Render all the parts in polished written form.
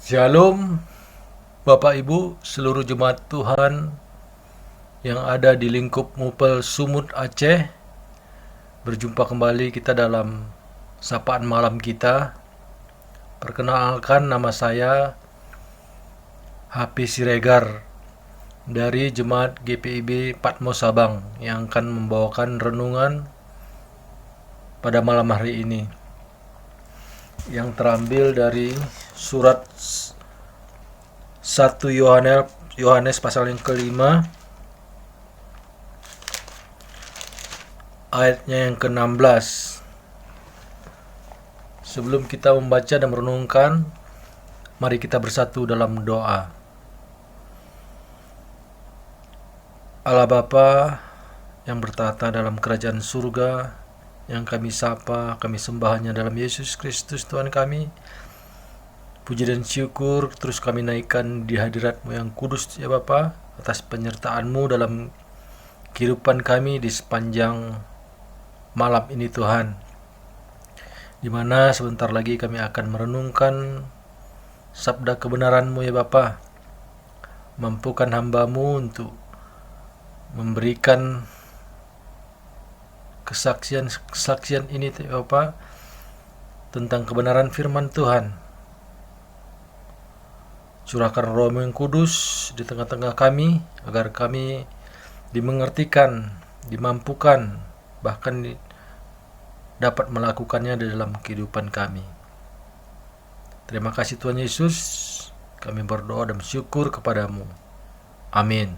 Shalom, Bapak Ibu, seluruh jemaat Tuhan yang ada di lingkup Mupel Sumut Aceh. Berjumpa kembali kita dalam sapaan malam kita. Perkenalkan, nama saya HP Siregar dari Jemaat GPIB Patmos Sabang yang akan membawakan renungan pada malam hari ini, yang terambil dari surat 1 Yohanes pasal yang kelima, ayatnya yang ke-16. Sebelum kita membaca dan merenungkan, mari kita bersatu dalam doa. Allah Bapa yang bertata dalam kerajaan surga, yang kami sapa, kami sembah hanya dalam Yesus Kristus Tuhan kami. Puji dan syukur terus kami naikkan di hadirat-Mu yang kudus, ya Bapa, atas penyertaan-Mu dalam kehidupan kami di sepanjang malam ini Tuhan, di mana sebentar lagi kami akan merenungkan sabda kebenaran-Mu ya Bapa. Mampukan hamba-Mu untuk memberikan kesaksian ini ya Bapa, tentang kebenaran firman Tuhan. Curahkan Roh-Mu yang kudus di tengah-tengah kami, agar kami dimengertikan, dimampukan, bahkan dapat melakukannya di dalam kehidupan kami. Terima kasih Tuhan Yesus, kami berdoa dan bersyukur kepadamu. Amin.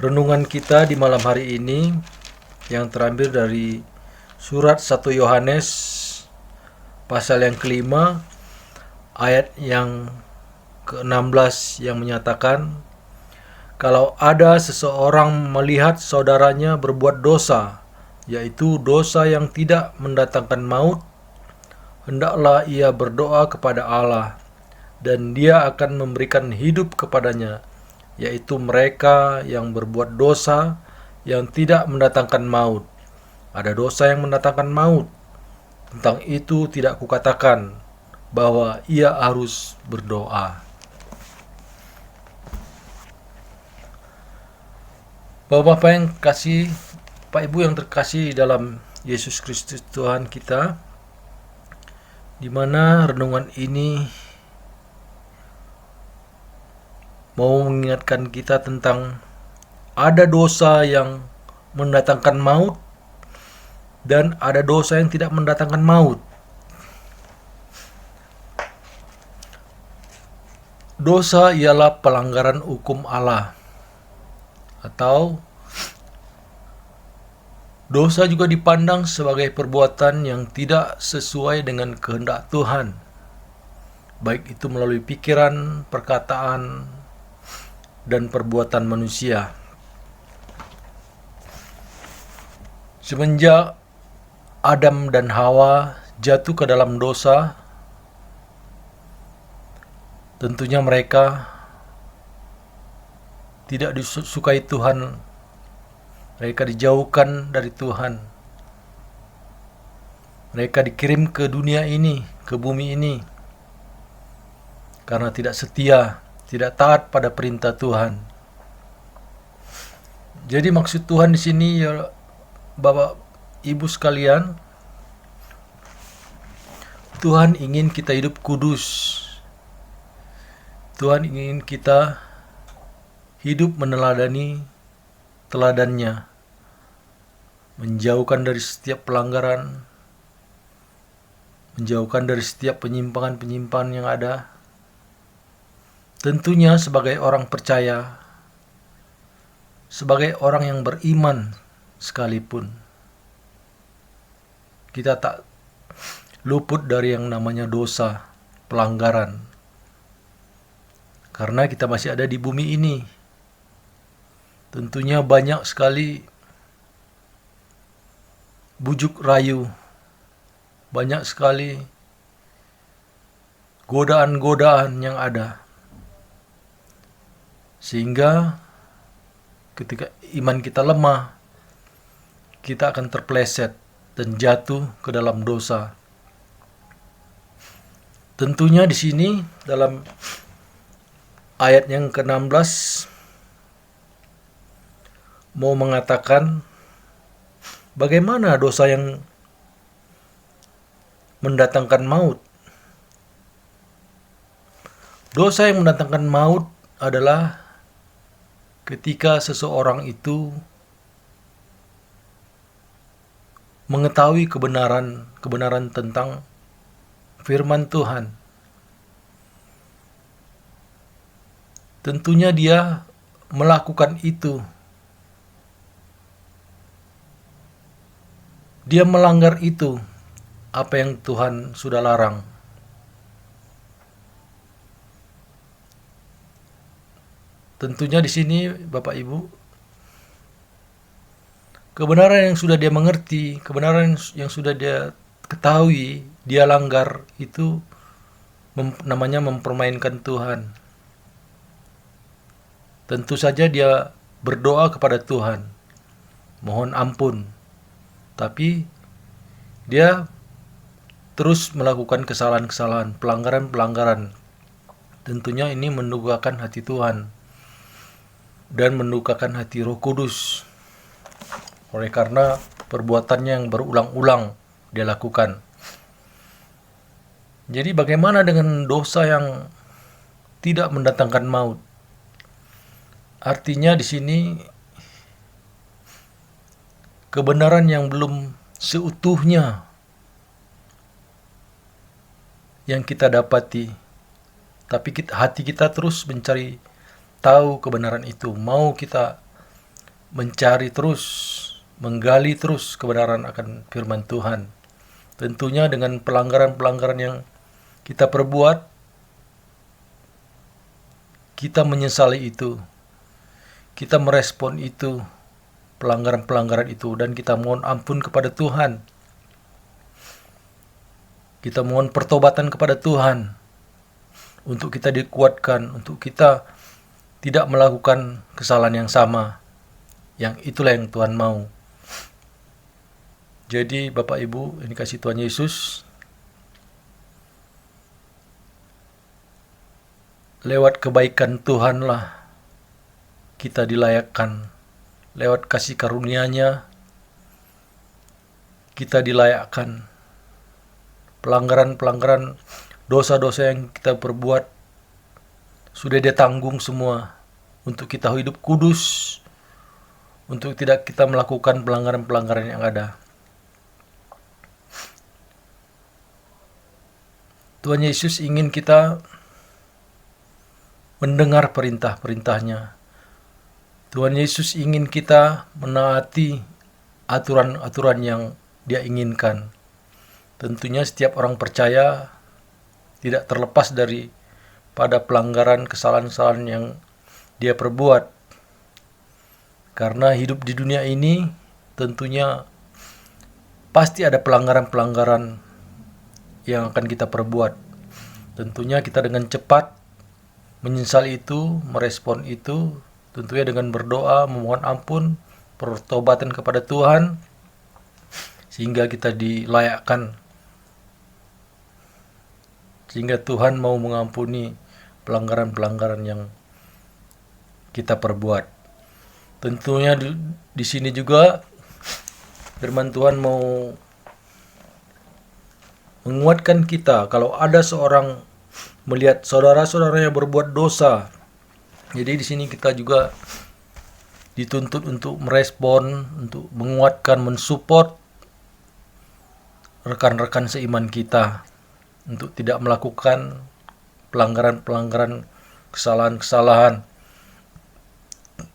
Renungan kita di malam hari ini yang terambil dari surat 1 Yohanes pasal yang kelima, ayat yang ke-16, yang menyatakan, kalau ada seseorang melihat saudaranya berbuat dosa, yaitu dosa yang tidak mendatangkan maut, hendaklah ia berdoa kepada Allah, dan Dia akan memberikan hidup kepadanya, yaitu mereka yang berbuat dosa yang tidak mendatangkan maut. Ada dosa yang mendatangkan maut. Tentang itu tidak kukatakan bahwa ia harus berdoa. Bapak-bapak yang kasih, Pak Ibu yang terkasih dalam Yesus Kristus Tuhan kita, di mana renungan ini mau mengingatkan kita tentang ada dosa yang mendatangkan maut dan ada dosa yang tidak mendatangkan maut. Dosa ialah pelanggaran hukum Allah, atau dosa juga dipandang sebagai perbuatan yang tidak sesuai dengan kehendak Tuhan, baik itu melalui pikiran, perkataan, dan perbuatan manusia. Semenjak Adam dan Hawa jatuh ke dalam dosa, tentunya mereka tidak disukai Tuhan. Mereka dijauhkan dari Tuhan. Mereka dikirim ke dunia ini, ke bumi ini, karena tidak setia, tidak taat pada perintah Tuhan. Jadi maksud Tuhan di sini ya Bapak Ibu sekalian, Tuhan ingin kita hidup kudus. Tuhan ingin kita hidup meneladani teladannya, menjauhkan dari setiap pelanggaran, menjauhkan dari setiap penyimpangan-penyimpangan yang ada. Tentunya sebagai orang percaya, sebagai orang yang beriman sekalipun, kita tak luput dari yang namanya dosa, pelanggaran. Karena kita masih ada di bumi ini. Tentunya banyak sekali bujuk rayu, banyak sekali godaan-godaan yang ada. Sehingga ketika iman kita lemah, kita akan terpleset dan jatuh ke dalam dosa. Tentunya di sini dalam ayat yang ke-16 mau mengatakan bagaimana dosa yang mendatangkan maut. Dosa yang mendatangkan maut adalah ketika seseorang itu mengetahui kebenaran tentang firman Tuhan. Tentunya dia melakukan itu. Dia melanggar itu, apa yang Tuhan sudah larang. Tentunya di sini Bapak Ibu, kebenaran yang sudah dia mengerti, kebenaran yang sudah dia ketahui, dia langgar itu namanya mempermainkan Tuhan. Tentu saja dia berdoa kepada Tuhan, mohon ampun. Tapi dia terus melakukan kesalahan-kesalahan, pelanggaran-pelanggaran. Tentunya ini mendukakan hati Tuhan dan mendukakan hati Roh Kudus. Oleh karena perbuatannya yang berulang-ulang dia lakukan. Jadi bagaimana dengan dosa yang tidak mendatangkan maut? Artinya di sini kebenaran yang belum seutuhnya yang kita dapati, tapi hati kita terus mencari tahu kebenaran itu. Mau kita mencari terus, menggali terus kebenaran akan firman Tuhan. Tentunya dengan pelanggaran-pelanggaran yang kita perbuat, kita menyesali itu. Kita merespon itu, pelanggaran-pelanggaran itu, dan kita mohon ampun kepada Tuhan. Kita mohon pertobatan kepada Tuhan untuk kita dikuatkan, untuk kita tidak melakukan kesalahan yang sama. Yang itulah yang Tuhan mau. Jadi Bapak Ibu, ini kasih Tuhan Yesus, lewat kebaikan Tuhanlah kita dilayakkan. Lewat kasih karunia-Nya kita dilayakkan. Pelanggaran-pelanggaran, dosa-dosa yang kita perbuat sudah Dia tanggung semua untuk kita hidup kudus, untuk tidak kita melakukan pelanggaran-pelanggaran yang ada. Tuhan Yesus ingin kita mendengar perintah-perintah-Nya. Tuhan Yesus ingin kita menaati aturan-aturan yang Dia inginkan. Tentunya setiap orang percaya tidak terlepas dari pada pelanggaran kesalahan-kesalahan yang dia perbuat. Karena hidup di dunia ini tentunya pasti ada pelanggaran-pelanggaran yang akan kita perbuat. Tentunya kita dengan cepat menyesali itu, merespon itu, tentunya dengan berdoa, memohon ampun, pertobatan kepada Tuhan, sehingga kita dilayakkan, sehingga Tuhan mau mengampuni pelanggaran-pelanggaran yang kita perbuat. Tentunya di sini juga firman Tuhan mau menguatkan kita kalau ada seorang melihat saudara-saudaranya berbuat dosa. Jadi di sini kita juga dituntut untuk merespon, untuk menguatkan, mensupport rekan-rekan seiman kita untuk tidak melakukan pelanggaran-pelanggaran, kesalahan-kesalahan.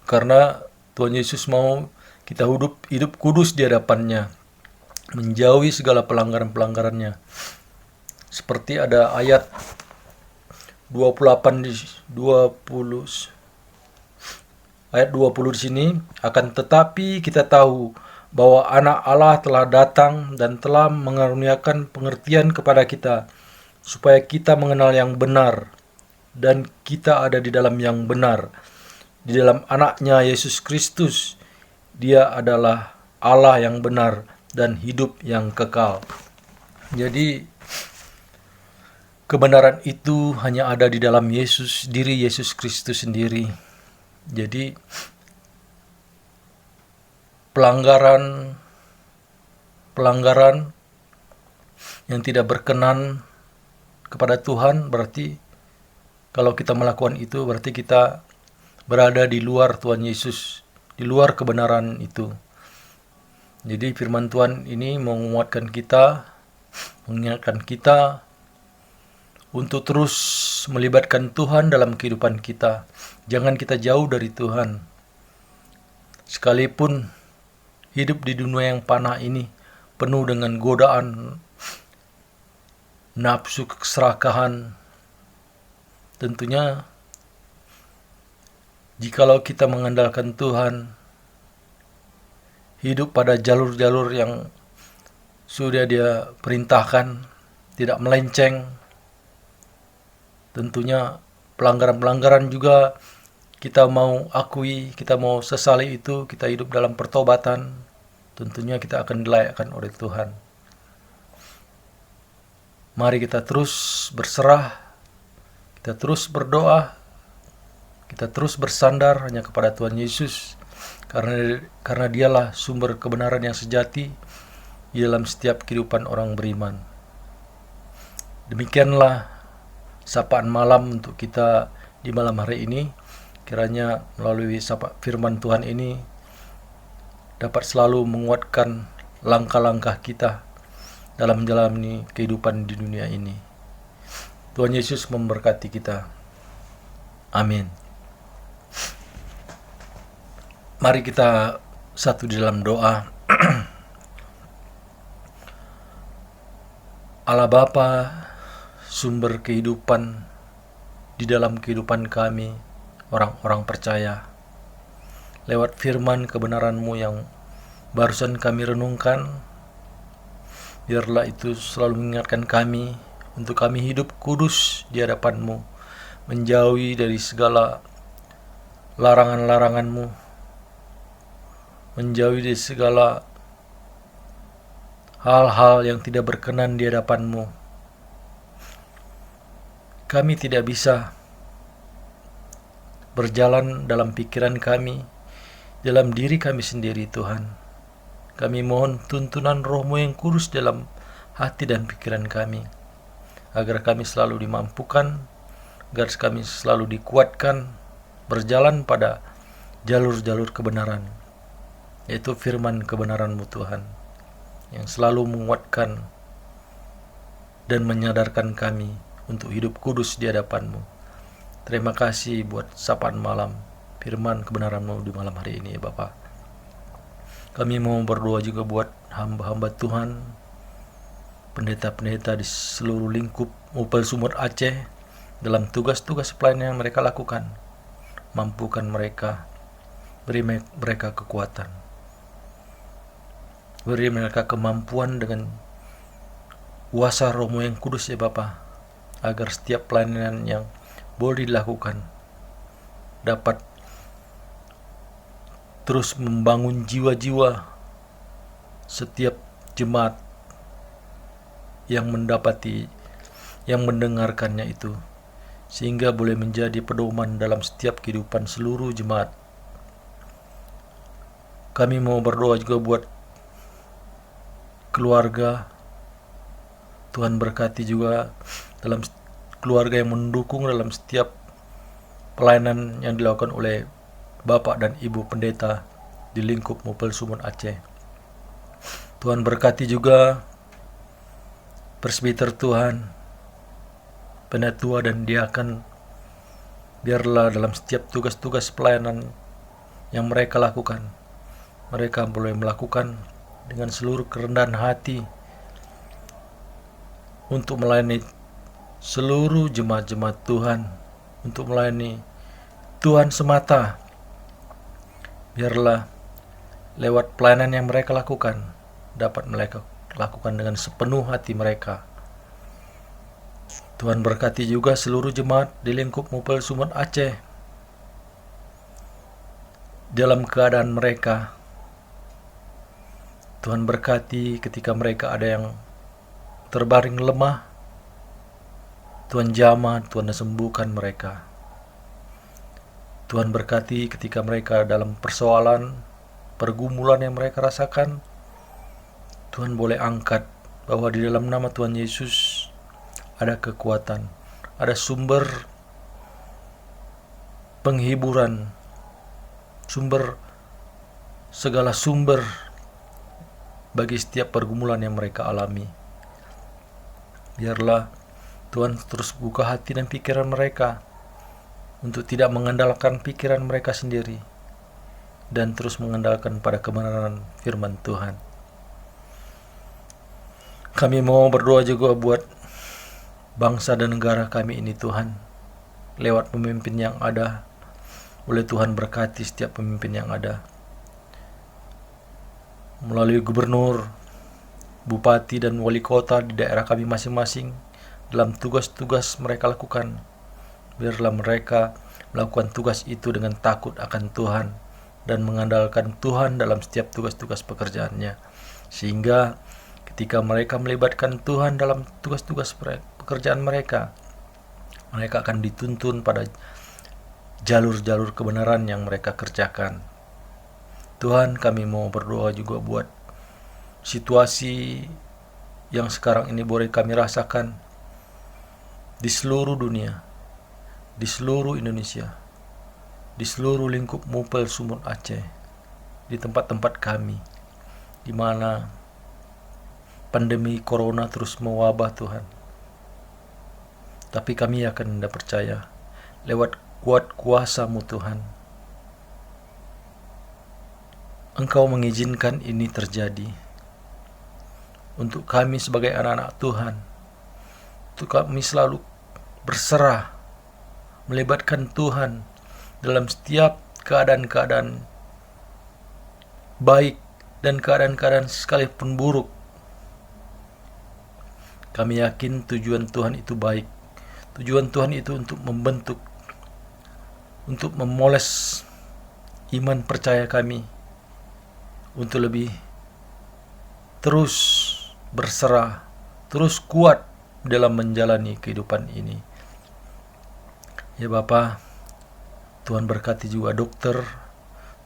Karena Tuhan Yesus mau kita hidup kudus di hadapan-Nya, menjauhi segala pelanggaran-pelanggarannya. Seperti ada ayat 28 ayat 20 di sini, akan tetapi kita tahu bahwa Anak Allah telah datang dan telah mengaruniakan pengertian kepada kita, supaya kita mengenal yang benar, dan kita ada di dalam yang benar, di dalam Anaknya Yesus Kristus. Dia adalah Allah yang benar dan hidup yang kekal. Jadi kebenaran itu hanya ada di dalam Yesus, diri Yesus Kristus sendiri. Jadi pelanggaran yang tidak berkenan kepada Tuhan, berarti kalau kita melakukan itu berarti kita berada di luar Tuhan Yesus, di luar kebenaran itu. Jadi firman Tuhan ini menguatkan kita, mengingatkan kita untuk terus melibatkan Tuhan dalam kehidupan kita. Jangan kita jauh dari Tuhan. Sekalipun hidup di dunia yang panah ini penuh dengan godaan, nafsu keserakahan, tentunya jikalau kita mengandalkan Tuhan, hidup pada jalur-jalur yang sudah Dia perintahkan, tidak melenceng, tentunya pelanggaran-pelanggaran juga kita mau akui, kita mau sesali itu, kita hidup dalam pertobatan, tentunya kita akan dilayakkan oleh Tuhan. Mari kita terus berserah, kita terus berdoa, kita terus bersandar hanya kepada Tuhan Yesus, karena Dialah sumber kebenaran yang sejati di dalam setiap kehidupan orang beriman. Demikianlah sapaan malam untuk kita di malam hari ini. Kiranya melalui firman Tuhan ini dapat selalu menguatkan langkah-langkah kita dalam menjalani kehidupan di dunia ini. Tuhan Yesus memberkati kita. Amin. Mari kita satu di dalam doa. Allah Bapa, sumber kehidupan di dalam kehidupan kami, orang-orang percaya, lewat firman kebenaran-Mu yang barusan kami renungkan, biarlah itu selalu mengingatkan kami untuk kami hidup kudus di hadapan-Mu, menjauhi dari segala larangan-larangan-Mu, menjauhi dari segala hal-hal yang tidak berkenan di hadapan-Mu. Kami tidak bisa berjalan dalam pikiran kami, dalam diri kami sendiri, Tuhan. Kami mohon tuntunan Roh-Mu yang kudus dalam hati dan pikiran kami, agar kami selalu dimampukan, agar kami selalu dikuatkan, berjalan pada jalur-jalur kebenaran, yaitu firman kebenaran-Mu, Tuhan, yang selalu menguatkan dan menyadarkan kami untuk hidup kudus di hadapan-Mu. Terima kasih buat sapaan malam, firman kebenaran-Mu di malam hari ini, ya Bapa. Kami mau berdoa juga buat hamba-hamba Tuhan, pendeta-pendeta di seluruh lingkup Upel Sumur Aceh, dalam tugas-tugas pelayanan yang mereka lakukan. Mampukan mereka, beri mereka kekuatan, beri mereka kemampuan dengan kuasa Roh-Mu yang kudus, ya Bapa, agar setiap pelayanan yang boleh dilakukan dapat terus membangun jiwa-jiwa setiap jemaat yang mendengarkannya itu, sehingga boleh menjadi pedoman dalam setiap kehidupan seluruh jemaat. Kami mau berdoa juga buat keluarga. Tuhan berkati juga dalam keluarga yang mendukung dalam setiap pelayanan yang dilakukan oleh Bapak dan Ibu Pendeta di lingkup Upel Sumur Aceh. Tuhan berkati juga presbiter Tuhan, penatua dan diakan. Biarlah dalam setiap tugas-tugas pelayanan yang mereka lakukan, mereka boleh melakukan dengan seluruh kerendahan hati untuk melayani seluruh jemaat-jemaat Tuhan, untuk melayani Tuhan semata. Biarlah lewat pelayanan yang mereka lakukan, dapat mereka lakukan dengan sepenuh hati mereka. Tuhan berkati juga seluruh jemaat di lingkup Upel Sumur Aceh, dalam keadaan mereka Tuhan berkati ketika mereka ada yang terbaring lemah, Tuhan jamah, Tuhan sembuhkan mereka. Tuhan berkati ketika mereka dalam persoalan, pergumulan yang mereka rasakan, Tuhan boleh angkat bahwa di dalam nama Tuhan Yesus ada kekuatan, ada sumber penghiburan, segala sumber bagi setiap pergumulan yang mereka alami. Biarlah Tuhan terus buka hati dan pikiran mereka untuk tidak mengandalkan pikiran mereka sendiri dan terus mengandalkan pada kebenaran firman Tuhan. Kami mau berdoa juga buat bangsa dan negara kami ini Tuhan. Lewat pemimpin yang ada, boleh Tuhan berkati setiap pemimpin yang ada. Melalui gubernur, bupati dan wali kota di daerah kami masing-masing, dalam tugas-tugas mereka lakukan, biarlah mereka melakukan tugas itu dengan takut akan Tuhan dan mengandalkan Tuhan dalam setiap tugas-tugas pekerjaannya, sehingga ketika mereka melibatkan Tuhan dalam tugas-tugas pekerjaan mereka, mereka akan dituntun pada jalur-jalur kebenaran yang mereka kerjakan. Tuhan, kami mau berdoa juga buat situasi yang sekarang ini boleh kami rasakan di seluruh dunia, di seluruh Indonesia, di seluruh lingkup Mupel Sumur Aceh, di tempat-tempat kami, di mana pandemi corona terus mewabah Tuhan. Tapi kami akan percaya lewat kuat kuasa-Mu Tuhan, Engkau mengizinkan ini terjadi untuk kami sebagai anak-anak Tuhan, untuk kami selalu berserah, melibatkan Tuhan dalam setiap keadaan-keadaan baik dan keadaan-keadaan sekalipun buruk. Kami yakin tujuan Tuhan itu baik. Tujuan Tuhan itu untuk membentuk, untuk memoles iman percaya kami, untuk lebih terus berserah, terus kuat dalam menjalani kehidupan ini. Ya Bapa, Tuhan berkati juga dokter,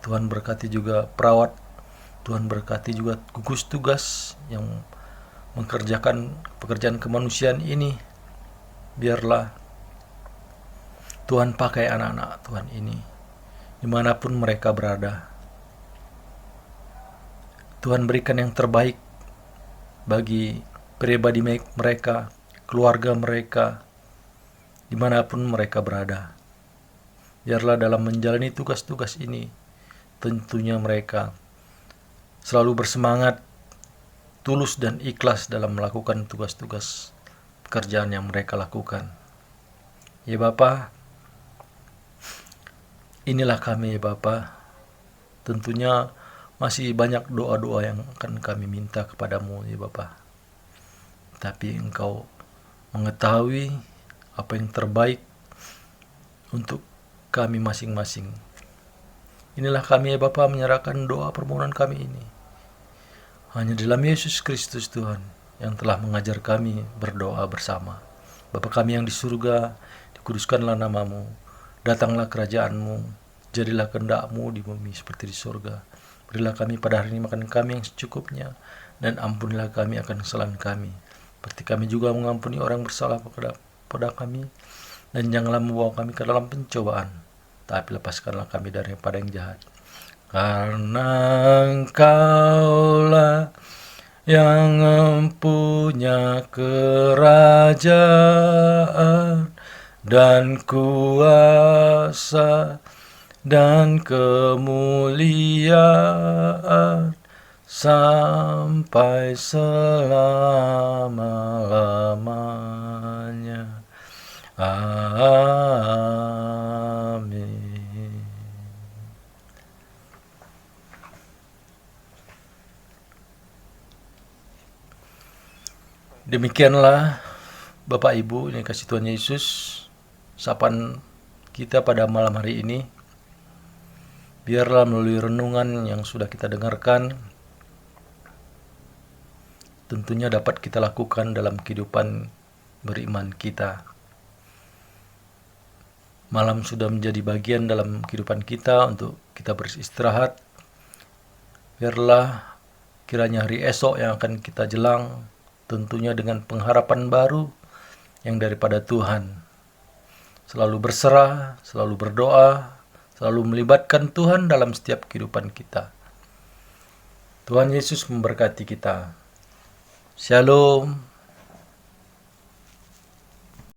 Tuhan berkati juga perawat, Tuhan berkati juga gugus tugas yang mengerjakan pekerjaan kemanusiaan ini. Biarlah Tuhan pakai anak-anak Tuhan ini dimanapun mereka berada. Tuhan berikan yang terbaik bagi pribadi mereka, keluarga mereka, dimanapun mereka berada. Biarlah dalam menjalani tugas-tugas ini, tentunya mereka selalu bersemangat, tulus dan ikhlas dalam melakukan tugas-tugas pekerjaan yang mereka lakukan. Ya Bapa, inilah kami ya Bapa. Tentunya masih banyak doa-doa yang akan kami minta kepadamu ya Bapa. Tapi Engkau mengetahui apa yang terbaik untuk kami masing-masing. Inilah kami ya Bapa menyerahkan doa permohonan kami ini hanya dalam Yesus Kristus Tuhan yang telah mengajar kami berdoa bersama. Bapa kami yang di surga, dikuduskanlah namamu, datanglah kerajaan-Mu, jadilah kehendak-Mu di bumi seperti di surga. Berilah kami pada hari ini makan kami yang secukupnya, dan ampunilah kami akan kesalahan kami, seperti kami juga mengampuni orang bersalah pada kami. Dan janganlah membawa kami ke dalam pencobaan, tapi lepaskanlah kami daripada yang jahat. Karena Engkaulah yang mempunyai kerajaan dan kuasa dan kemuliaan sampai selama-lamanya. Amin. Demikianlah Bapak Ibu yang kasih Tuhan Yesus, sapaan kita pada malam hari ini. Biarlah melalui renungan yang sudah kita dengarkan, tentunya dapat kita lakukan dalam kehidupan beriman kita. Malam sudah menjadi bagian dalam kehidupan kita untuk kita beristirahat. Biarlah kiranya hari esok yang akan kita jelang tentunya dengan pengharapan baru yang daripada Tuhan. Selalu berserah, selalu berdoa, selalu melibatkan Tuhan dalam setiap kehidupan kita. Tuhan Yesus memberkati kita. Shalom.